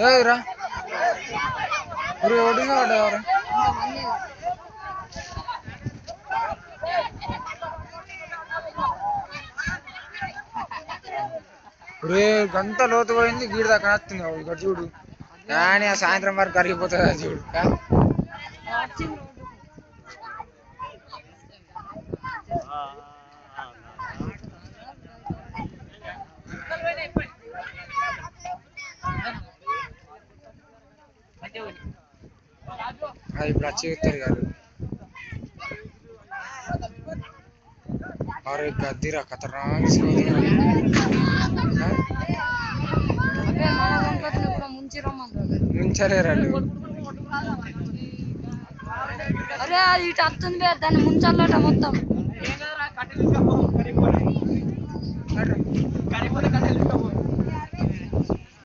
ఏదిరా ఓటింగ్ పడ్డారు గంట లోతు పోయింది గీడి దాకా వస్తుంది ఇక్కడ చూడు కానీ సాయంత్రం వరకు కరిగిపోతుంది చూడు ఇప్పుడు వచ్చి చెప్తారు కాదు अरे गद्दीरा खतरनाक ముంచరే రండి అరే ఇటు వస్తుంది దాన్ని ముంచాలట మొత్తం